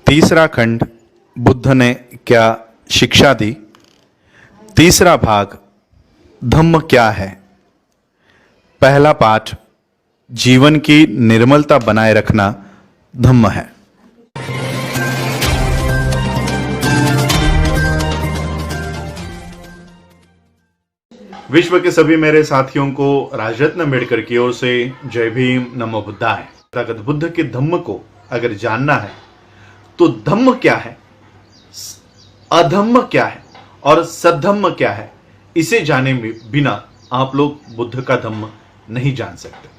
तीसरा खंड, बुद्ध ने क्या शिक्षा दी। तीसरा भाग, धम्म क्या है। पहला पाठ, जीवन की निर्मलता बनाए रखना धम्म है। विश्व के सभी मेरे साथियों को राजरत्न अम्बेडकर की ओर से जय भीम, नमो बुद्धाय। तथागत बुद्ध के धम्म को अगर जानना है तो धम्म क्या है, अधम्म क्या है और सद्धम्म क्या है, इसे जाने बिना आप लोग बुद्ध का धम्म नहीं जान सकते।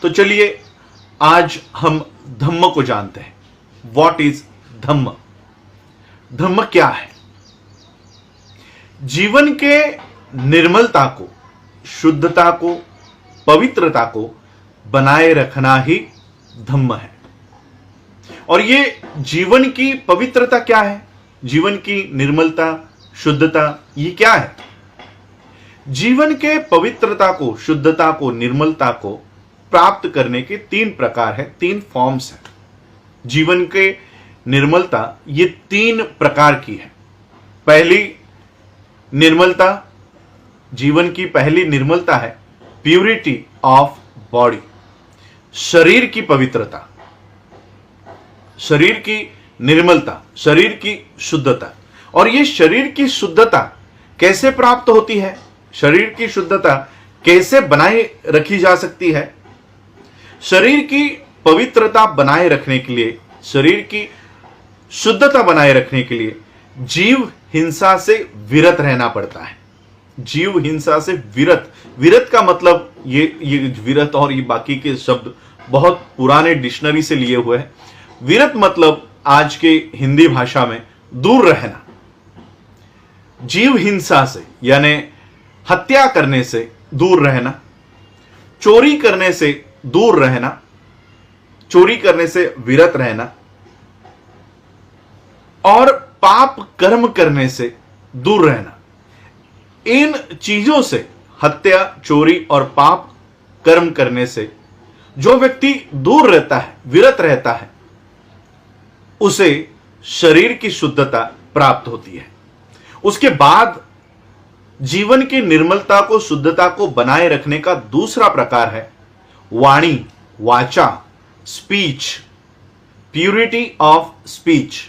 तो चलिए आज हम धम्म को जानते हैं। व्हाट इज धम्म? धम्म क्या है? जीवन के निर्मलता को, शुद्धता को, पवित्रता को बनाए रखना ही धम्म है। और ये जीवन की पवित्रता क्या है, जीवन की निर्मलता, शुद्धता, ये क्या है? जीवन के पवित्रता को, शुद्धता को, निर्मलता को प्राप्त करने के तीन प्रकार है, तीन फॉर्म्स हैं। जीवन के निर्मलता ये तीन प्रकार की है। पहली निर्मलता, जीवन की पहली निर्मलता है प्यूरिटी ऑफ बॉडी, शरीर की पवित्रता, शरीर की निर्मलता, शरीर की शुद्धता। और ये शरीर की शुद्धता कैसे प्राप्त होती है, शरीर की शुद्धता कैसे बनाए रखी जा सकती है? शरीर की पवित्रता बनाए रखने के लिए, शरीर की शुद्धता बनाए रखने के लिए जीव हिंसा से विरत रहना पड़ता है। जीव हिंसा से विरत, विरत का मतलब ये विरत और ये बाकी के शब्द बहुत पुराने डिक्शनरी से लिए हुए हैं। विरत मतलब आज के हिंदी भाषा में दूर रहना। जीव हिंसा से यानी हत्या करने से दूर रहना, चोरी करने से दूर रहना, चोरी करने से विरत रहना और पाप कर्म करने से दूर रहना। इन चीजों से, हत्या, चोरी और पाप कर्म करने से जो व्यक्ति दूर रहता है, विरत रहता है, उसे शरीर की शुद्धता प्राप्त होती है। उसके बाद जीवन की निर्मलता को, शुद्धता को बनाए रखने का दूसरा प्रकार है वाणी, वाचा, स्पीच, प्यूरिटी ऑफ स्पीच,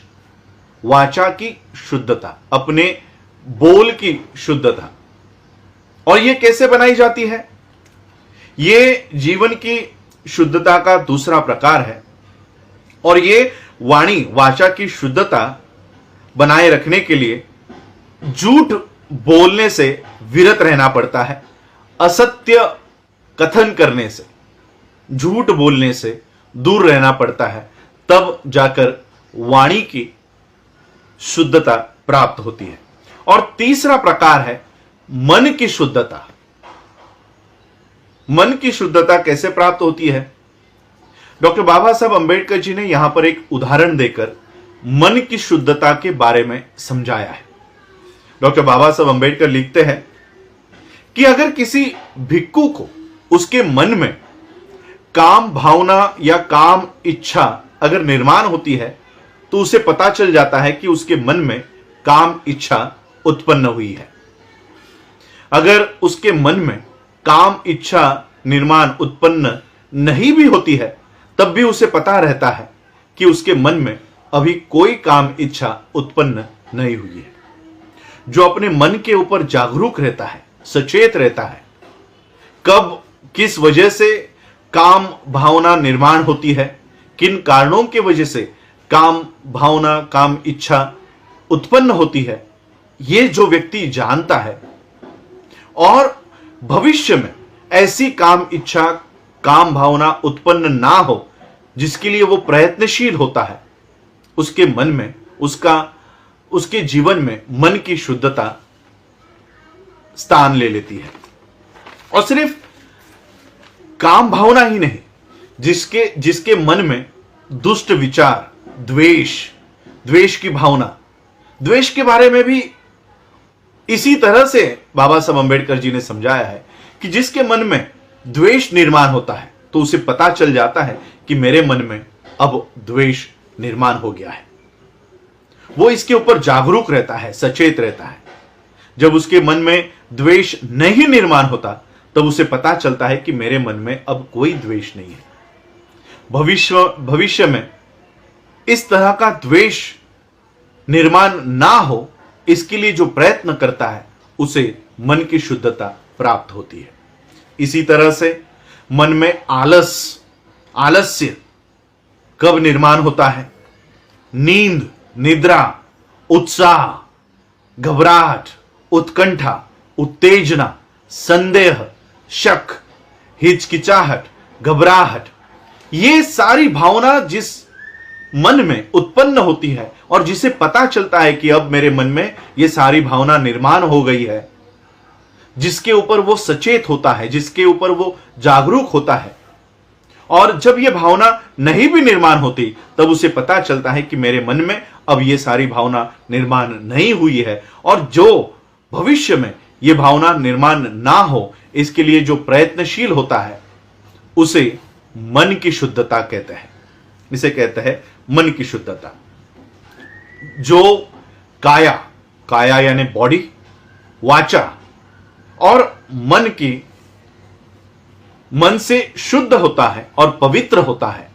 वाचा की शुद्धता, अपने बोल की शुद्धता। और यह कैसे बनाई जाती है? यह जीवन की शुद्धता का दूसरा प्रकार है। और यह वाणी, वाचा की शुद्धता बनाए रखने के लिए झूठ बोलने से विरत रहना पड़ता है। असत्य कथन करने से, झूठ बोलने से दूर रहना पड़ता है, तब जाकर वाणी की शुद्धता प्राप्त होती है। और तीसरा प्रकार है मन की शुद्धता। मन की शुद्धता कैसे प्राप्त होती है? डॉक्टर बाबा साहब अंबेडकर जी ने यहां पर एक उदाहरण देकर मन की शुद्धता के बारे में समझाया है। डॉक्टर बाबा साहब अंबेडकर लिखते हैं कि अगर किसी भिक्खु को उसके मन में काम भावना या काम इच्छा अगर निर्माण होती है तो उसे पता चल जाता है कि उसके मन में काम इच्छा उत्पन्न हुई है। अगर उसके मन में काम इच्छा निर्माण उत्पन्न नहीं भी होती है तब भी उसे पता रहता है कि उसके मन में अभी कोई काम इच्छा उत्पन्न नहीं हुई है। जो अपने मन के ऊपर जागरूक रहता है, सचेत रहता है, कब किस वजह से काम भावना निर्माण होती है, किन कारणों की वजह से काम भावना, काम इच्छा उत्पन्न होती है, ये जो व्यक्ति जानता है और भविष्य में ऐसी काम इच्छा, काम भावना उत्पन्न ना हो जिसके लिए वो प्रयत्नशील होता है, उसके मन में, उसके जीवन में मन की शुद्धता स्थान ले लेती है। और सिर्फ काम भावना ही नहीं, जिसके मन में दुष्ट विचार, द्वेष की भावना, द्वेष के बारे में भी इसी तरह से बाबा साहब अंबेडकर जी ने समझाया है कि जिसके मन में द्वेष निर्माण होता है तो उसे पता चल जाता है कि मेरे मन में अब द्वेष निर्माण हो गया है। वो इसके ऊपर जागरूक रहता है, सचेत रहता है। जब उसके मन में द्वेष नहीं निर्माण होता तब उसे पता चलता है कि मेरे मन में अब कोई द्वेष नहीं है। भविष्य में इस तरह का द्वेष निर्माण ना हो, इसके लिए जो प्रयत्न करता है उसे मन की शुद्धता प्राप्त होती है। इसी तरह से मन में आलस्य कब निर्माण होता है? नींद, निद्रा, उत्साह, घबराहट, उत्कंठा, उत्तेजना, संदेह, शक, हिचकिचाहट, घबराहट, ये सारी भावना जिस मन में उत्पन्न होती है और जिसे पता चलता है कि अब मेरे मन में ये सारी भावना निर्माण हो गई है, जिसके ऊपर वो सचेत होता है, जिसके ऊपर वो जागरूक होता है, और जब ये भावना नहीं भी निर्माण होती तब उसे पता चलता है कि मेरे मन में अब ये सारी भावना निर्माण नहीं हुई है, और जो भविष्य में ये भावना निर्माण ना हो इसके लिए जो प्रयत्नशील होता है उसे मन की शुद्धता कहते हैं। इसे कहते हैं मन की शुद्धता। जो काया यानी बॉडी, वाचा और मन से शुद्ध होता है और पवित्र होता है,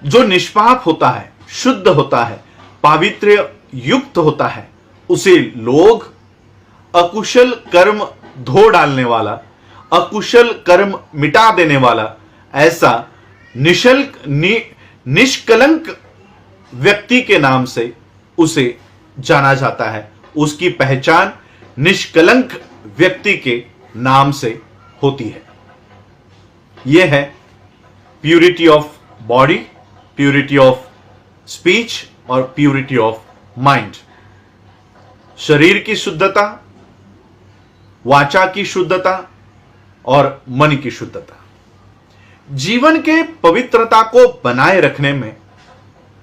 जो निष्पाप होता है, शुद्ध होता है, पावित्र्य युक्त होता है, उसे लोग अकुशल कर्म धो डालने वाला, अकुशल कर्म मिटा देने वाला, ऐसा निष्कलंक व्यक्ति के नाम से उसे जाना जाता है। उसकी पहचान निष्कलंक व्यक्ति के नाम से होती है। यह है purity of body, purity of speech और प्यूरिटी ऑफ माइंड। शरीर की शुद्धता, वाचा की शुद्धता और मन की शुद्धता। जीवन के पवित्रता को बनाए रखने में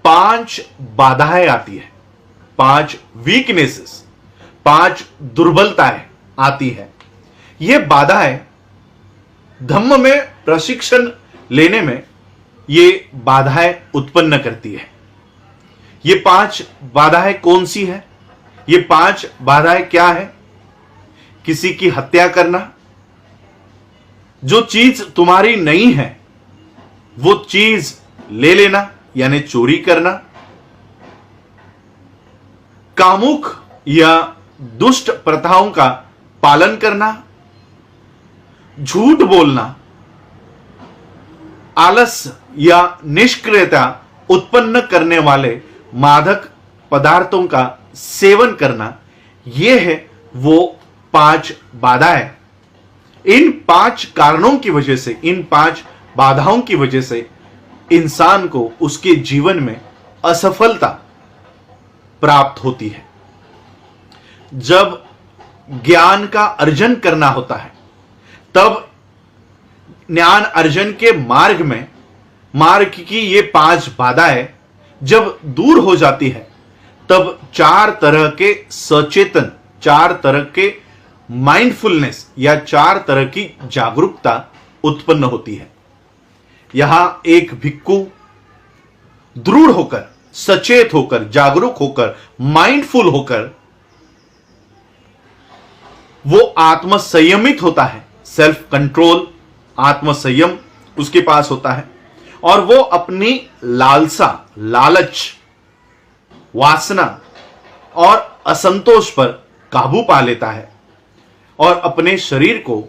5 बाधाएं आती है, 5 वीकनेसेस, 5 दुर्बलताएं आती है। ये बाधाएं धम्म में प्रशिक्षण लेने में ये बाधाएं उत्पन्न करती है। ये 5 बाधाएं कौन सी है? ये 5 बाधाएं क्या है? किसी की हत्या करना, जो चीज तुम्हारी नहीं है वो चीज ले लेना यानी चोरी करना, कामुक या दुष्ट प्रथाओं का पालन करना, झूठ बोलना, आलस्य या निष्क्रियता उत्पन्न करने वाले मादक पदार्थों का सेवन करना, यह है वो 5 बाधाएं। इन 5 कारणों की वजह से, इन 5 बाधाओं की वजह से इंसान को उसके जीवन में असफलता प्राप्त होती है। जब ज्ञान का अर्जन करना होता है तब ज्ञान अर्जन के मार्ग की ये 5 बाधाएं जब दूर हो जाती है तब 4 तरह के सचेतन, 4 तरह के माइंडफुलनेस या 4 तरह की जागरूकता उत्पन्न होती है। यहां एक भिक्खु दृढ़ होकर, सचेत होकर, जागरूक होकर, माइंडफुल होकर वो आत्मसंयमित होता है। सेल्फ कंट्रोल, आत्मसंयम उसके पास होता है और वो अपनी लालसा, लालच, वासना और असंतोष पर काबू पा लेता है और अपने शरीर को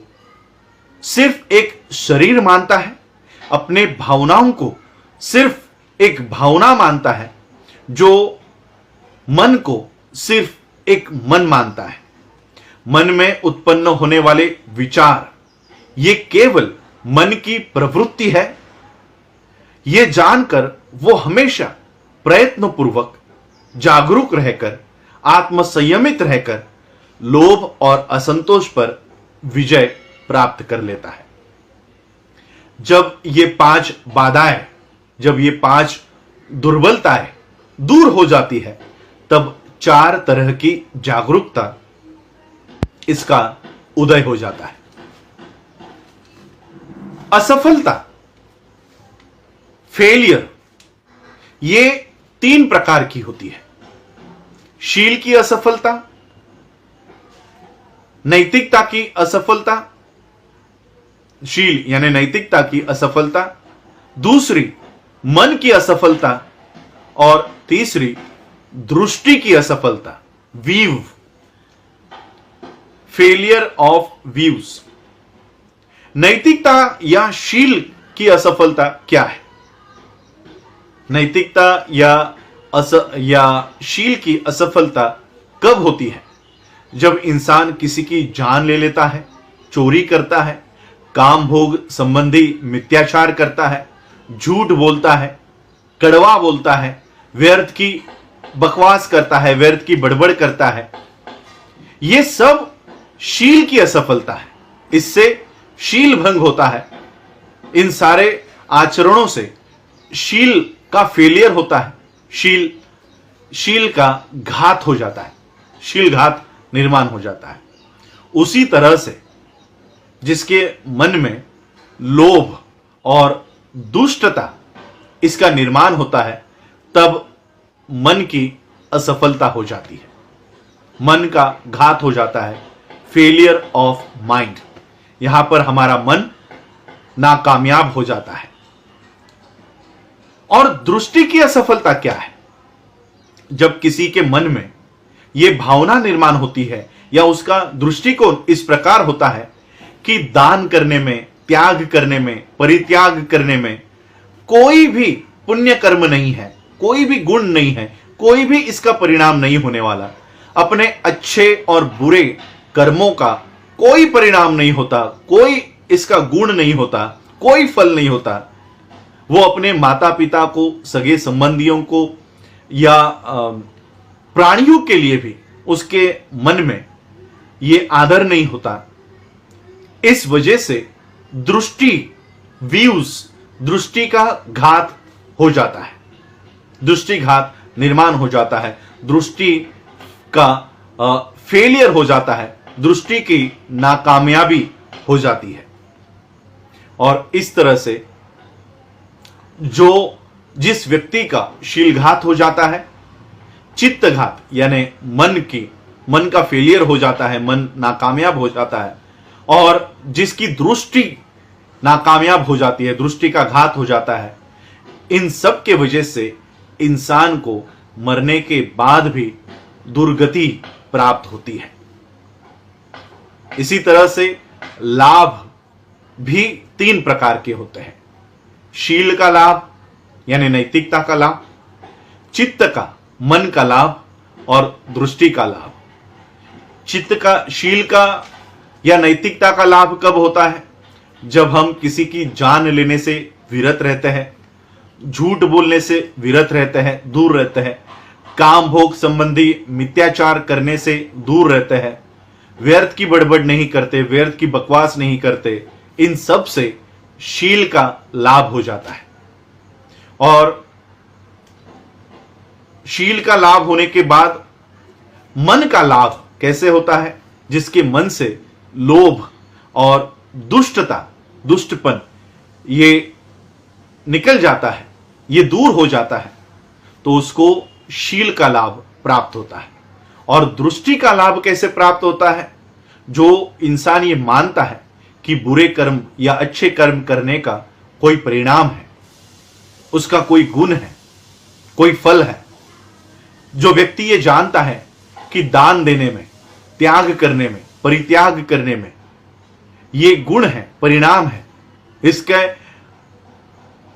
सिर्फ एक शरीर मानता है, अपने भावनाओं को सिर्फ एक भावना मानता है, जो मन को सिर्फ एक मन मानता है। मन में उत्पन्न होने वाले विचार ये केवल मन की प्रवृत्ति है, ये जानकर वो हमेशा प्रयत्नपूर्वक जागरूक रहकर, आत्मसंयमित रहकर लोभ और असंतोष पर विजय प्राप्त कर लेता है। जब ये 5 बाधाएं, जब ये 5 दुर्बलताएं दूर हो जाती है तब 4 तरह की जागरूकता इसका उदय हो जाता है। असफलता, फेलियर, ये 3 प्रकार की होती है। शील की असफलता, नैतिकता की असफलता, शील यानी नैतिकता की असफलता, दूसरी मन की असफलता और तीसरी दृष्टि की असफलता, व्यू, फेलियर ऑफ व्यूज। नैतिकता या शील की असफलता क्या है? नैतिकता या शील की असफलता कब होती है? जब इंसान किसी की जान ले लेता है, चोरी करता है, काम भोग संबंधी मिथ्याचार करता है, झूठ बोलता है, कड़वा बोलता है, व्यर्थ की बकवास करता है, व्यर्थ की बड़बड़ करता है। यह सब शील की असफलता है। इससे शील भंग होता है। इन सारे आचरणों से शील का फेलियर होता है, शील का घात हो जाता है, शील घात निर्माण हो जाता है। उसी तरह से जिसके मन में लोभ और दुष्टता इसका निर्माण होता है, तब मन की असफलता हो जाती है, मन का घात हो जाता है, फेलियर ऑफ माइंड। यहां पर हमारा मन नाकामयाब हो जाता है। और दृष्टि की असफलता क्या है? जब किसी के मन में यह भावना निर्माण होती है या उसका दृष्टिकोण इस प्रकार होता है कि दान करने में, त्याग करने में, परित्याग करने में कोई भी पुण्य कर्म नहीं है, कोई भी गुण नहीं है, कोई भी इसका परिणाम नहीं होने वाला, अपने अच्छे और बुरे कर्मों का कोई परिणाम नहीं होता, कोई इसका गुण नहीं होता, कोई फल नहीं होता, वो अपने माता पिता को, सगे संबंधियों को या प्राणियों के लिए भी उसके मन में ये आदर नहीं होता। इस वजह से दृष्टि, व्यूज, दृष्टि का घात हो जाता है, दृष्टिघात निर्माण हो जाता है, दृष्टि का फेलियर हो जाता है, दृष्टि की नाकामयाबी हो जाती है। और इस तरह से जिस व्यक्ति का शीलघात हो जाता है, चित्तघात यानी मन का फेलियर हो जाता है, मन नाकामयाब हो जाता है, और जिसकी दृष्टि नाकामयाब हो जाती है, दृष्टि का घात हो जाता है, इन सब के वजह से इंसान को मरने के बाद भी दुर्गति प्राप्त होती है। इसी तरह से लाभ भी 3 प्रकार के होते हैं। शील का लाभ यानी नैतिकता का लाभ, चित्त का, मन का लाभ, और दृष्टि का लाभ। चित्त का, शील का या नैतिकता का लाभ कब होता है? जब हम किसी की जान लेने से विरत रहते हैं, झूठ बोलने से विरत रहते हैं, दूर रहते हैं, काम भोग संबंधी मिथ्याचार करने से दूर रहते हैं, व्यर्थ की बड़बड़ नहीं करते, व्यर्थ की बकवास नहीं करते, इन सब से शील का लाभ हो जाता है। और शील का लाभ होने के बाद मन का लाभ कैसे होता है? जिसके मन से लोभ और दुष्टता, दुष्टपन ये निकल जाता है, ये दूर हो जाता है, तो उसको शील का लाभ प्राप्त होता है। और दृष्टि का लाभ कैसे प्राप्त होता है? जो इंसान ये मानता है कि बुरे कर्म या अच्छे कर्म करने का कोई परिणाम है, उसका कोई गुण है, कोई फल है। जो व्यक्ति ये जानता है कि दान देने में, त्याग करने में, परित्याग करने में ये गुण है, परिणाम है, इसके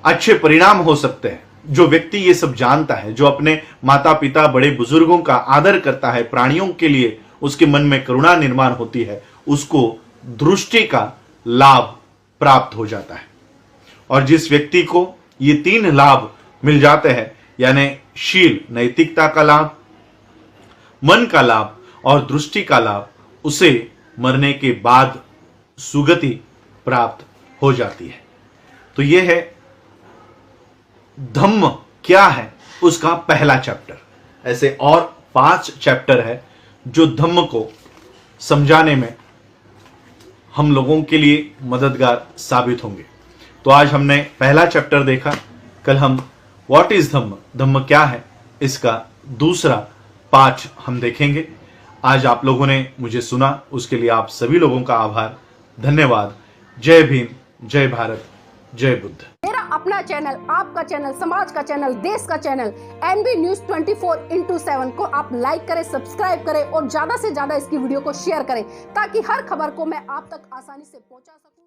अच्छे परिणाम हो सकते हैं, जो व्यक्ति ये सब जानता है, जो अपने माता पिता, बड़े बुजुर्गों का आदर करता है, प्राणियों के लिए उसके मन में करुणा निर्माण होती है, उसको दृष्टि का लाभ प्राप्त हो जाता है। और जिस व्यक्ति को ये 3 लाभ मिल जाते हैं, यानी शील, नैतिकता का लाभ, मन का लाभ और दृष्टि का लाभ, उसे मरने के बाद सुगति प्राप्त हो जाती है। तो यह है धम्म क्या है, उसका पहला चैप्टर। ऐसे और 5 चैप्टर है जो धम्म को समझाने में हम लोगों के लिए मददगार साबित होंगे। तो आज हमने पहला चैप्टर देखा, कल हम व्हाट इज धम्म, धम्म क्या है, इसका दूसरा पाठ हम देखेंगे। आज आप लोगों ने मुझे सुना, उसके लिए आप सभी लोगों का आभार, धन्यवाद। जय भीम, जय भारत, जय बुद्ध। मेरा अपना चैनल, आपका चैनल, समाज का चैनल, देश का चैनल एनबी न्यूज 24/7 को आप लाइक करें, सब्सक्राइब करें और ज्यादा से ज्यादा इसकी वीडियो को शेयर करें ताकि हर खबर को मैं आप तक आसानी से पहुंचा सकूं।